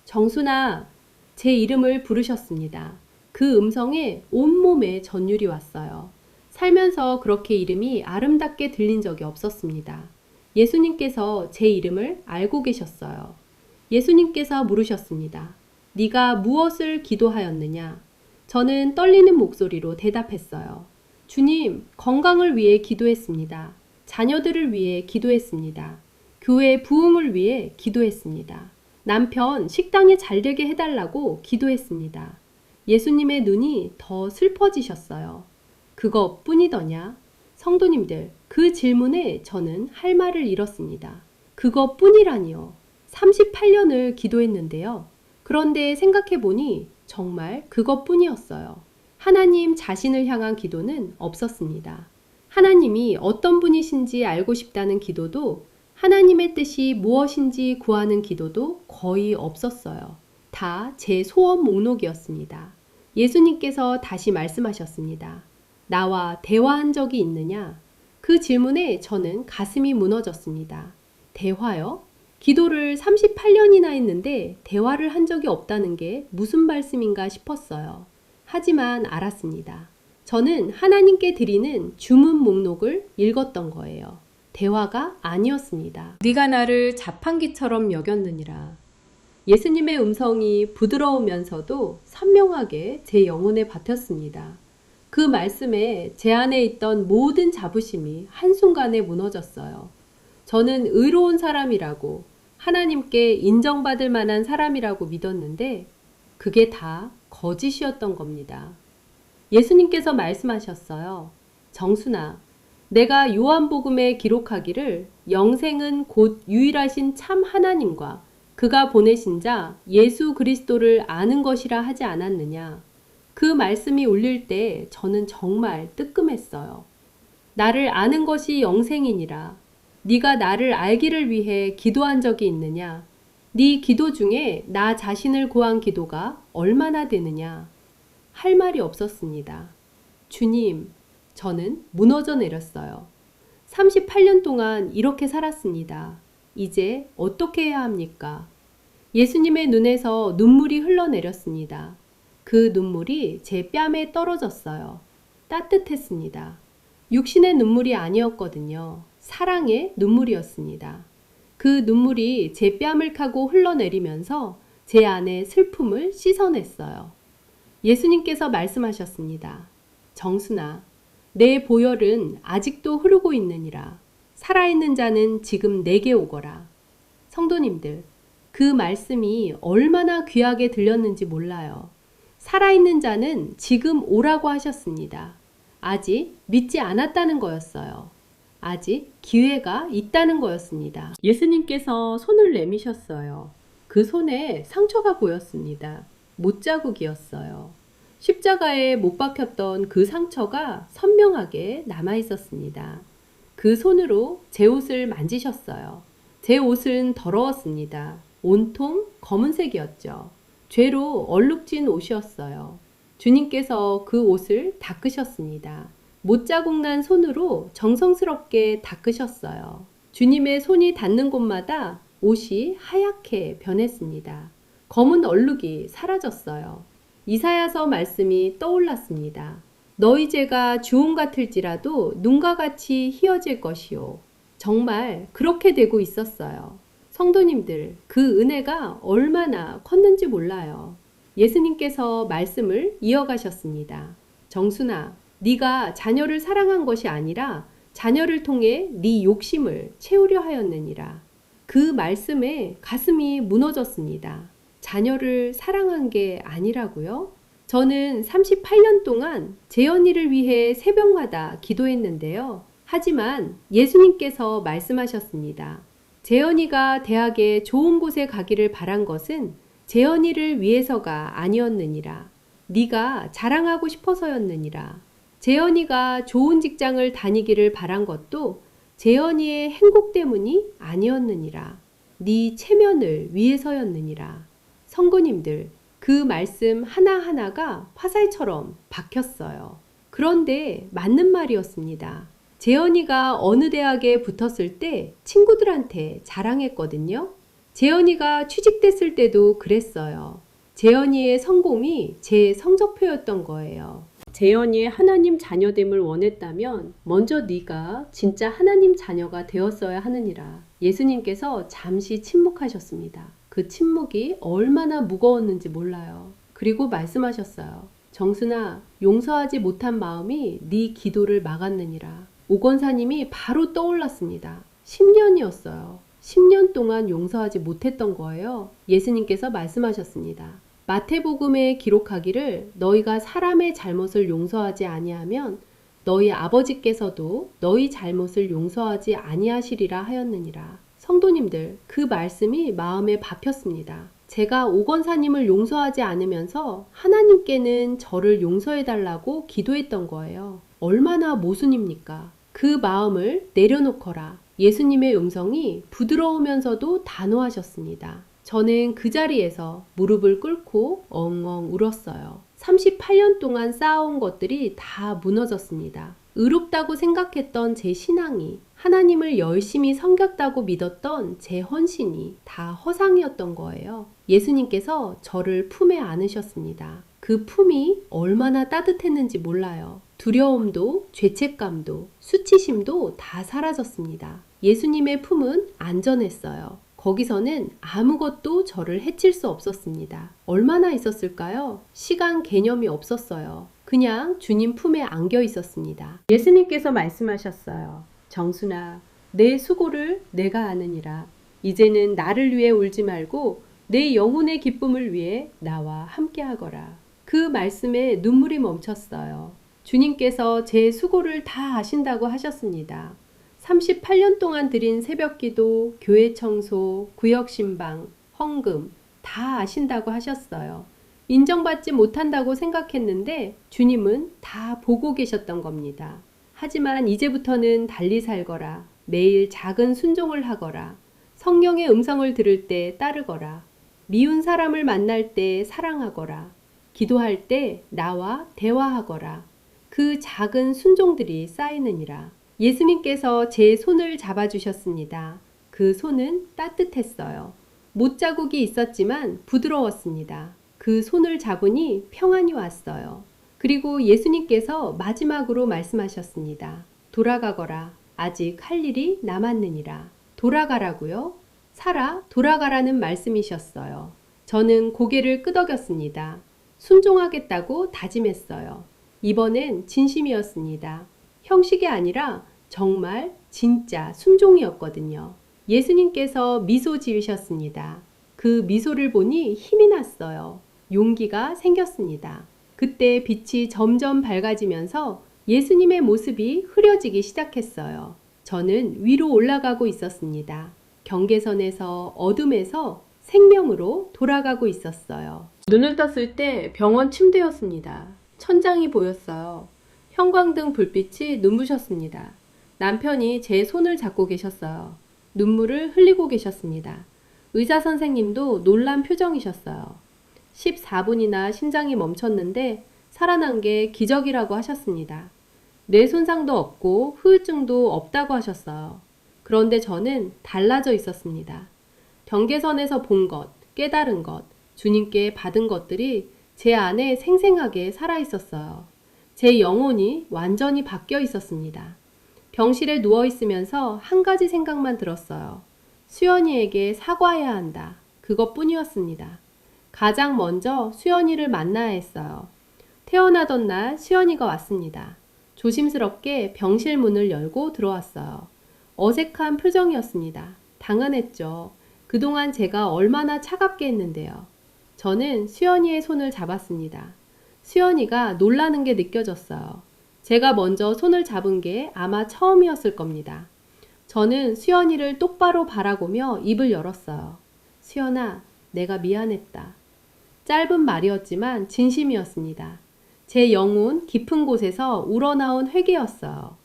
A: 정순아, 제 이름을 부르셨습니다. 그 음성에 온몸에 전율이 왔어요. 살면서 그렇게 이름이 아름답게 들린 적이 없었습니다. 예수님께서 제 이름을 알고 계셨어요. 예수님께서 물으셨습니다. 네가 무엇을 기도하였느냐? 저는 떨리는 목소리로 대답했어요. 주님, 건강을 위해 기도했습니다. 자녀들을 위해 기도했습니다. 교회 부흥을 위해 기도했습니다. 남편 식당에 잘 되게 해달라고 기도했습니다. 예수님의 눈이 더 슬퍼지셨어요. 그것뿐이더냐? 성도님들, 그 질문에 저는 할 말을 잃었습니다. 그것뿐이라니요. 38년을 기도했는데요. 그런데 생각해보니 정말 그것뿐이었어요. 하나님 자신을 향한 기도는 없었습니다. 하나님이 어떤 분이신지 알고 싶다는 기도도 하나님의 뜻이 무엇인지 구하는 기도도 거의 없었어요. 다 제 소원 목록이었습니다. 예수님께서 다시 말씀하셨습니다. 나와 대화한 적이 있느냐? 그 질문에 저는 가슴이 무너졌습니다. 대화요? 기도를 38년이나 했는데 대화를 한 적이 없다는 게 무슨 말씀인가 싶었어요. 하지만 알았습니다. 저는 하나님께 드리는 주문 목록을 읽었던 거예요. 대화가 아니었습니다. 네가 나를 자판기처럼 여겼느니라. 예수님의 음성이 부드러우면서도 선명하게 제 영혼에 박혔습니다. 그 말씀에 제 안에 있던 모든 자부심이 한순간에 무너졌어요. 저는 의로운 사람이라고, 하나님께 인정받을 만한 사람이라고 믿었는데 그게 다 거짓이었던 겁니다. 예수님께서 말씀하셨어요. 정순아, 내가 요한복음에 기록하기를 영생은 곧 유일하신 참 하나님과 그가 보내신 자 예수 그리스도를 아는 것이라 하지 않았느냐. 그 말씀이 울릴 때 저는 정말 뜨끔했어요. 나를 아는 것이 영생이니라. 네가 나를 알기를 위해 기도한 적이 있느냐? 네 기도 중에 나 자신을 구한 기도가 얼마나 되느냐? 할 말이 없었습니다. 주님, 저는 무너져 내렸어요. 38년 동안 이렇게 살았습니다. 이제 어떻게 해야 합니까? 예수님의 눈에서 눈물이 흘러내렸습니다. 그 눈물이 제 뺨에 떨어졌어요. 따뜻했습니다. 육신의 눈물이 아니었거든요. 사랑의 눈물이었습니다. 그 눈물이 제 뺨을 타고 흘러내리면서 제 안에 슬픔을 씻어냈어요. 예수님께서 말씀하셨습니다. 정순아, 내 보혈은 아직도 흐르고 있느니라. 살아있는 자는 지금 내게 오거라. 성도님들, 그 말씀이 얼마나 귀하게 들렸는지 몰라요. 살아있는 자는 지금 오라고 하셨습니다. 아직 믿지 않았다는 거였어요. 아직 기회가 있다는 거였습니다. 예수님께서 손을 내미셨어요. 그 손에 상처가 보였습니다. 못자국이었어요. 십자가에 못 박혔던 그 상처가 선명하게 남아 있었습니다. 그 손으로 제 옷을 만지셨어요. 제 옷은 더러웠습니다. 온통 검은색이었죠. 죄로 얼룩진 옷이었어요. 주님께서 그 옷을 닦으셨습니다. 못자국 난 손으로 정성스럽게 닦으셨어요. 주님의 손이 닿는 곳마다 옷이 하얗게 변했습니다. 검은 얼룩이 사라졌어요. 이사야서 말씀이 떠올랐습니다. 너희 죄가 주홍 같을지라도 눈과 같이 희어질 것이요. 정말 그렇게 되고 있었어요. 성도님들, 그 은혜가 얼마나 컸는지 몰라요. 예수님께서 말씀을 이어가셨습니다. 정순아, 네가 자녀를 사랑한 것이 아니라 자녀를 통해 네 욕심을 채우려 하였느니라. 그 말씀에 가슴이 무너졌습니다. 자녀를 사랑한 게 아니라고요? 저는 38년 동안 재현이를 위해 새벽마다 기도했는데요. 하지만 예수님께서 말씀하셨습니다. 재현이가 대학에 좋은 곳에 가기를 바란 것은 재현이를 위해서가 아니었느니라. 네가 자랑하고 싶어서였느니라. 재현이가 좋은 직장을 다니기를 바란 것도 재현이의 행복 때문이 아니었느니라. 네 체면을 위해서였느니라. 성도님들, 그 말씀 하나하나가 화살처럼 박혔어요. 그런데 맞는 말이었습니다. 재현이가 어느 대학에 붙었을 때 친구들한테 자랑했거든요. 재현이가 취직됐을 때도 그랬어요. 재현이의 성공이 제 성적표였던 거예요. 재현이의 하나님 자녀됨을 원했다면 먼저 네가 진짜 하나님 자녀가 되었어야 하느니라. 예수님께서 잠시 침묵하셨습니다. 그 침묵이 얼마나 무거웠는지 몰라요. 그리고 말씀하셨어요. 정순아, 용서하지 못한 마음이 네 기도를 막았느니라. 오 권사님이 바로 떠올랐습니다. 10년이었어요. 10년 동안 용서하지 못했던 거예요. 예수님께서 말씀하셨습니다. 마태복음에 기록하기를 너희가 사람의 잘못을 용서하지 아니하면 너희 아버지께서도 너희 잘못을 용서하지 아니하시리라 하였느니라. 성도님들, 그 말씀이 마음에 박혔습니다. 제가 오 권사님을 용서하지 않으면서 하나님께는 저를 용서해달라고 기도했던 거예요. 얼마나 모순입니까? 그 마음을 내려놓거라. 예수님의 음성이 부드러우면서도 단호하셨습니다. 저는 그 자리에서 무릎을 꿇고 엉엉 울었어요. 38년 동안 쌓아온 것들이 다 무너졌습니다. 의롭다고 생각했던 제 신앙이, 하나님을 열심히 섬겼다고 믿었던 제 헌신이 다 허상이었던 거예요. 예수님께서 저를 품에 안으셨습니다. 그 품이 얼마나 따뜻했는지 몰라요. 두려움도, 죄책감도, 수치심도 다 사라졌습니다. 예수님의 품은 안전했어요. 거기서는 아무것도 저를 해칠 수 없었습니다. 얼마나 있었을까요? 시간 개념이 없었어요. 그냥 주님 품에 안겨 있었습니다. 예수님께서 말씀하셨어요. 정순아, 내 수고를 내가 아느니라. 이제는 나를 위해 울지 말고 내 영혼의 기쁨을 위해 나와 함께 하거라. 그 말씀에 눈물이 멈췄어요. 주님께서 제 수고를 다 아신다고 하셨습니다. 38년 동안 드린 새벽기도, 교회 청소, 구역 신방, 헌금 다 아신다고 하셨어요. 인정받지 못한다고 생각했는데 주님은 다 보고 계셨던 겁니다. 하지만 이제부터는 달리 살거라. 매일 작은 순종을 하거라. 성령의 음성을 들을 때 따르거라. 미운 사람을 만날 때 사랑하거라. 기도할 때 나와 대화하거라. 그 작은 순종들이 쌓이느니라. 예수님께서 제 손을 잡아주셨습니다. 그 손은 따뜻했어요. 못자국이 있었지만 부드러웠습니다. 그 손을 잡으니 평안이 왔어요. 그리고 예수님께서 마지막으로 말씀하셨습니다. 돌아가거라. 아직 할 일이 남았느니라. 돌아가라고요? 살아 돌아가라는 말씀이셨어요. 저는 고개를 끄덕였습니다. 순종하겠다고 다짐했어요. 이번엔 진심이었습니다. 형식이 아니라 정말 진짜 순종이었거든요. 예수님께서 미소 지으셨습니다. 그 미소를 보니 힘이 났어요. 용기가 생겼습니다. 그때 빛이 점점 밝아지면서 예수님의 모습이 흐려지기 시작했어요. 저는 위로 올라가고 있었습니다. 경계선에서 어둠에서 생명으로 돌아가고 있었어요. 눈을 떴을 때 병원 침대였습니다. 천장이 보였어요. 형광등 불빛이 눈부셨습니다. 남편이 제 손을 잡고 계셨어요. 눈물을 흘리고 계셨습니다. 의사 선생님도 놀란 표정이셨어요. 14분이나 심장이 멈췄는데 살아난 게 기적이라고 하셨습니다. 뇌 손상도 없고 후유증도 없다고 하셨어요. 그런데 저는 달라져 있었습니다. 경계선에서 본 것, 깨달은 것, 주님께 받은 것들이 제 안에 생생하게 살아 있었어요. 제 영혼이 완전히 바뀌어 있었습니다. 병실에 누워 있으면서 한 가지 생각만 들었어요. 수연이에게 사과해야 한다. 그것뿐이었습니다. 가장 먼저 수연이를 만나야 했어요. 태어나던 날 수연이가 왔습니다. 조심스럽게 병실 문을 열고 들어왔어요. 어색한 표정이었습니다. 당연했죠. 그동안 제가 얼마나 차갑게 했는데요. 저는 수연이의 손을 잡았습니다. 수연이가 놀라는 게 느껴졌어요. 제가 먼저 손을 잡은 게 아마 처음이었을 겁니다. 저는 수연이를 똑바로 바라보며 입을 열었어요. 수연아, 내가 미안했다. 짧은 말이었지만 진심이었습니다. 제 영혼 깊은 곳에서 우러나온 회개였어요.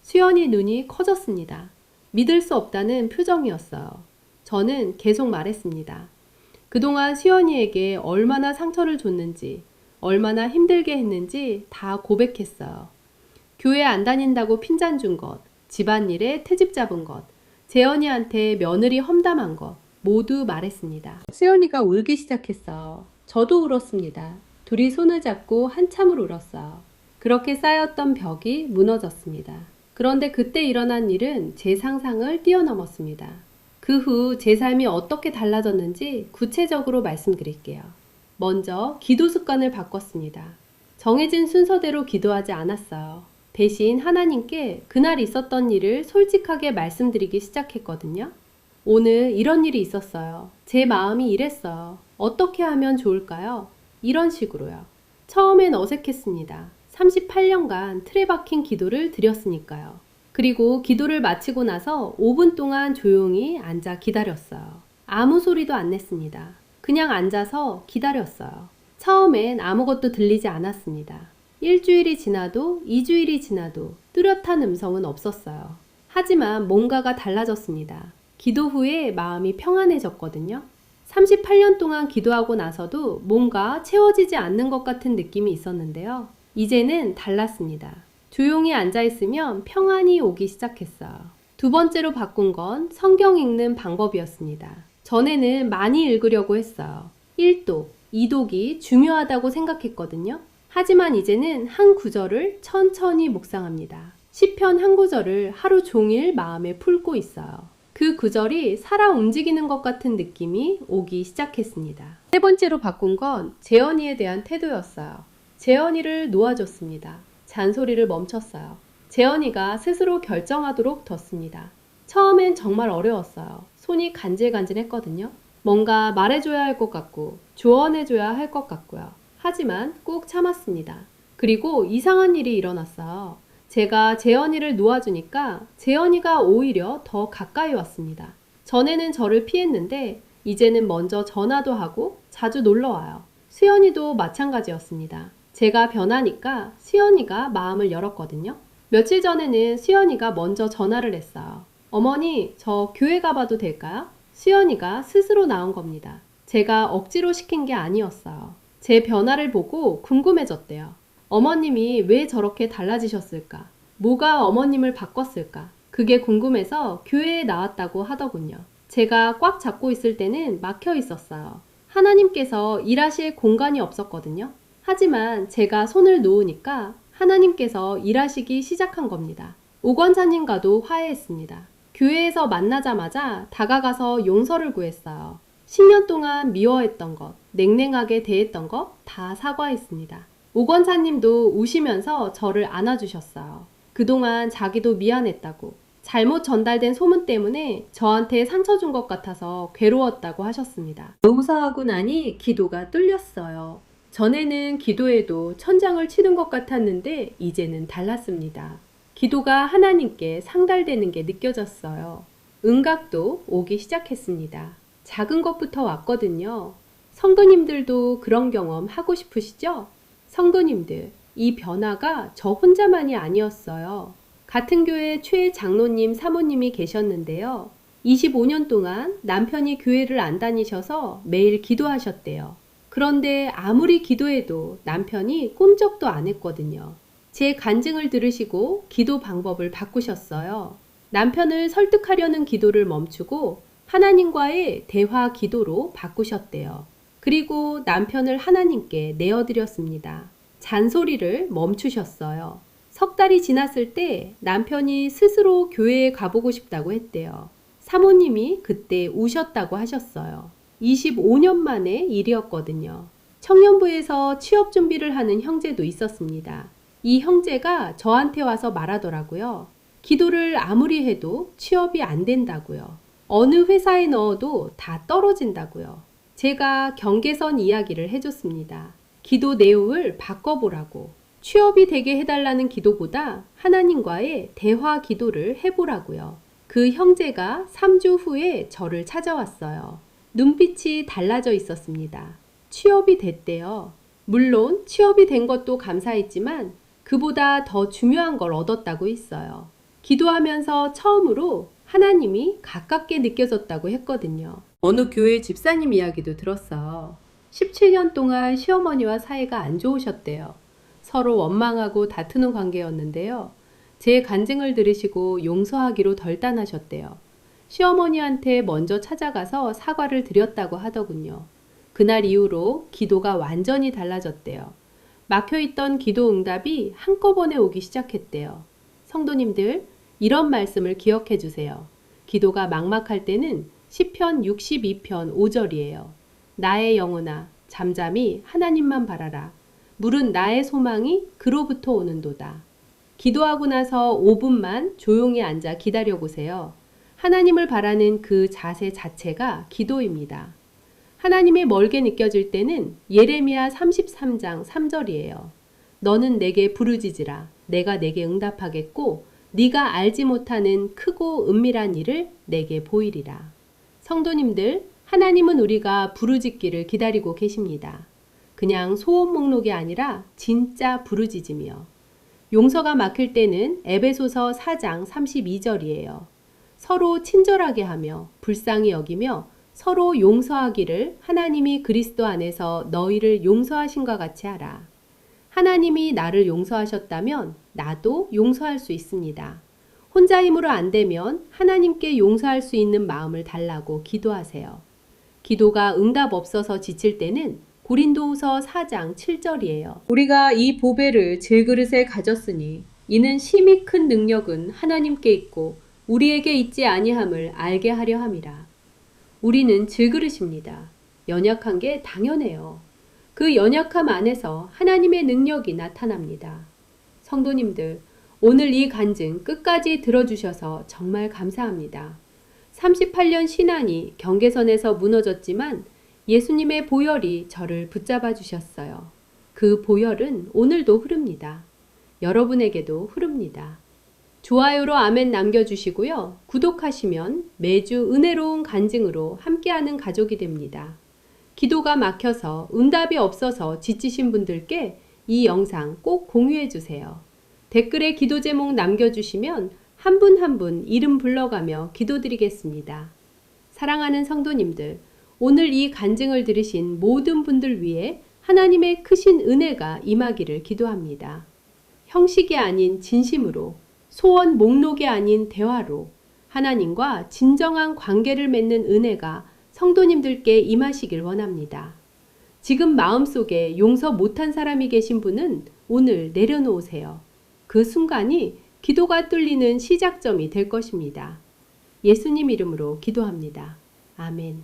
A: 수연이 눈이 커졌습니다. 믿을 수 없다는 표정이었어요. 저는 계속 말했습니다. 그동안 수연이에게 얼마나 상처를 줬는지, 얼마나 힘들게 했는지 다 고백했어요. 교회 안 다닌다고 핀잔 준 것, 집안일에 트집 잡은 것, 재현이한테 며느리 험담한 것 모두 말했습니다. 수연이가 울기 시작했어요. 저도 울었습니다. 둘이 손을 잡고 한참을 울었어요. 그렇게 쌓였던 벽이 무너졌습니다. 그런데 그때 일어난 일은 제 상상을 뛰어넘었습니다. 그 후 제 삶이 어떻게 달라졌는지 구체적으로 말씀드릴게요. 먼저 기도 습관을 바꿨습니다. 정해진 순서대로 기도하지 않았어요. 대신 하나님께 그날 있었던 일을 솔직하게 말씀드리기 시작했거든요. 오늘 이런 일이 있었어요. 제 마음이 이랬어요. 어떻게 하면 좋을까요? 이런 식으로요. 처음엔 어색했습니다. 38년간 틀에 박힌 기도를 드렸으니까요. 그리고 기도를 마치고 나서 5분 동안 조용히 앉아 기다렸어요. 아무 소리도 안 냈습니다. 그냥 앉아서 기다렸어요. 처음엔 아무것도 들리지 않았습니다. 일주일이 지나도 2주일이 지나도 뚜렷한 음성은 없었어요. 하지만 뭔가가 달라졌습니다. 기도 후에 마음이 평안해졌거든요. 38년 동안 기도하고 나서도 뭔가 채워지지 않는 것 같은 느낌이 있었는데요. 이제는 달랐습니다. 조용히 앉아있으면 평안이 오기 시작했어요. 두 번째로 바꾼 건 성경 읽는 방법이었습니다. 전에는 많이 읽으려고 했어요. 1독, 2독이 중요하다고 생각했거든요. 하지만 이제는 한 구절을 천천히 묵상합니다. 시편 한 구절을 하루 종일 마음에 품고 있어요. 그 구절이 살아 움직이는 것 같은 느낌이 오기 시작했습니다. 세 번째로 바꾼 건 재현이에 대한 태도였어요. 재현이를 놓아줬습니다. 잔소리를 멈췄어요. 재현이가 스스로 결정하도록 뒀습니다. 처음엔 정말 어려웠어요. 손이 간질간질했거든요. 뭔가 말해줘야 할 것 같고 조언해줘야 할 것 같고요. 하지만 꾹 참았습니다. 그리고 이상한 일이 일어났어요. 제가 재현이를 놓아주니까 재현이가 오히려 더 가까이 왔습니다. 전에는 저를 피했는데 이제는 먼저 전화도 하고 자주 놀러와요. 수연이도 마찬가지였습니다. 제가 변하니까 수연이가 마음을 열었거든요. 며칠 전에는 수연이가 먼저 전화를 했어요. 어머니, 저 교회 가봐도 될까요? 수연이가 스스로 나온 겁니다. 제가 억지로 시킨 게 아니었어요. 제 변화를 보고 궁금해졌대요. 어머님이 왜 저렇게 달라지셨을까? 뭐가 어머님을 바꿨을까? 그게 궁금해서 교회에 나왔다고 하더군요. 제가 꽉 잡고 있을 때는 막혀 있었어요. 하나님께서 일하실 공간이 없었거든요. 하지만 제가 손을 놓으니까 하나님께서 일하시기 시작한 겁니다. 오 권사님과도 화해했습니다. 교회에서 만나자마자 다가가서 용서를 구했어요. 10년 동안 미워했던 것, 냉랭하게 대했던 것 다 사과했습니다. 오 권사님도 우시면서 저를 안아주셨어요. 그동안 자기도 미안했다고, 잘못 전달된 소문 때문에 저한테 상처 준 것 같아서 괴로웠다고 하셨습니다. 용서하고 나니 기도가 뚫렸어요. 전에는 기도해도 천장을 치는 것 같았는데 이제는 달랐습니다. 기도가 하나님께 상달되는 게 느껴졌어요. 응답도 오기 시작했습니다. 작은 것부터 왔거든요. 성도님들도 그런 경험 하고 싶으시죠? 성도님들, 이 변화가 저 혼자만이 아니었어요. 같은 교회 최 장로님, 사모님이 계셨는데요. 25년 동안 남편이 교회를 안 다니셔서 매일 기도하셨대요. 그런데 아무리 기도해도 남편이 꼼짝도 안 했거든요. 제 간증을 들으시고 기도 방법을 바꾸셨어요. 남편을 설득하려는 기도를 멈추고 하나님과의 대화 기도로 바꾸셨대요. 그리고 남편을 하나님께 내어드렸습니다. 잔소리를 멈추셨어요. 석 달이 지났을 때 남편이 스스로 교회에 가보고 싶다고 했대요. 사모님이 그때 우셨다고 하셨어요. 25년 만의 일이었거든요. 청년부에서 취업 준비를 하는 형제도 있었습니다. 이 형제가 저한테 와서 말하더라고요. 기도를 아무리 해도 취업이 안 된다고요. 어느 회사에 넣어도 다 떨어진다고요. 제가 경계선 이야기를 해줬습니다. 기도 내용을 바꿔보라고. 취업이 되게 해달라는 기도보다 하나님과의 대화 기도를 해보라고요. 그 형제가 3주 후에 저를 찾아왔어요. 눈빛이 달라져 있었습니다. 취업이 됐대요. 물론 취업이 된 것도 감사했지만 그보다 더 중요한 걸 얻었다고 했어요. 기도하면서 처음으로 하나님이 가깝게 느껴졌다고 했거든요. 어느 교회 집사님 이야기도 들었어요. 17년 동안 시어머니와 사이가 안 좋으셨대요. 서로 원망하고 다투는 관계였는데요. 제 간증을 들으시고 용서하기로 결단하셨대요. 시어머니한테 먼저 찾아가서 사과를 드렸다고 하더군요. 그날 이후로 기도가 완전히 달라졌대요. 막혀있던 기도 응답이 한꺼번에 오기 시작했대요. 성도님들, 이런 말씀을 기억해 주세요. 기도가 막막할 때는 시편 62편 5절이에요. 나의 영혼아, 잠잠히 하나님만 바라라. 물은 나의 소망이 그로부터 오는도다. 기도하고 나서 5분만 조용히 앉아 기다려보세요. 하나님을 바라는 그 자세 자체가 기도입니다. 하나님이 멀게 느껴질 때는 예레미야 33장 3절이에요. 너는 내게 부르짖으라. 내가 내게 응답하겠고 네가 알지 못하는 크고 은밀한 일을 내게 보이리라. 성도님들, 하나님은 우리가 부르짖기를 기다리고 계십니다. 그냥 소원 목록이 아니라 진짜 부르짖으며. 용서가 막힐 때는 에베소서 4장 32절이에요. 서로 친절하게 하며 불쌍히 여기며 서로 용서하기를 하나님이 그리스도 안에서 너희를 용서하신과 같이 하라. 하나님이 나를 용서하셨다면 나도 용서할 수 있습니다. 혼자 힘으로 안 되면 하나님께 용서할 수 있는 마음을 달라고 기도하세요. 기도가 응답 없어서 지칠 때는 고린도후서 4장 7절이에요. 우리가 이 보배를 질그릇에 가졌으니 이는 심히 큰 능력은 하나님께 있고 우리에게 있지 아니함을 알게 하려 함이라. 우리는 질그릇입니다. 연약한 게 당연해요. 그 연약함 안에서 하나님의 능력이 나타납니다. 성도님들, 오늘 이 간증 끝까지 들어주셔서 정말 감사합니다. 38년 신앙이 경계선에서 무너졌지만 예수님의 보혈이 저를 붙잡아 주셨어요. 그 보혈은 오늘도 흐릅니다. 여러분에게도 흐릅니다. 좋아요로 아멘 남겨주시고요. 구독하시면 매주 은혜로운 간증으로 함께하는 가족이 됩니다. 기도가 막혀서 응답이 없어서 지치신 분들께 이 영상 꼭 공유해 주세요. 댓글에 기도 제목 남겨주시면 한 분 한 분 이름 불러가며 기도드리겠습니다. 사랑하는 성도님들, 오늘 이 간증을 들으신 모든 분들 위해 하나님의 크신 은혜가 임하기를 기도합니다. 형식이 아닌 진심으로, 소원 목록이 아닌 대화로 하나님과 진정한 관계를 맺는 은혜가 성도님들께 임하시길 원합니다. 지금 마음속에 용서 못한 사람이 계신 분은 오늘 내려놓으세요. 그 순간이 기도가 뚫리는 시작점이 될 것입니다. 예수님 이름으로 기도합니다. 아멘.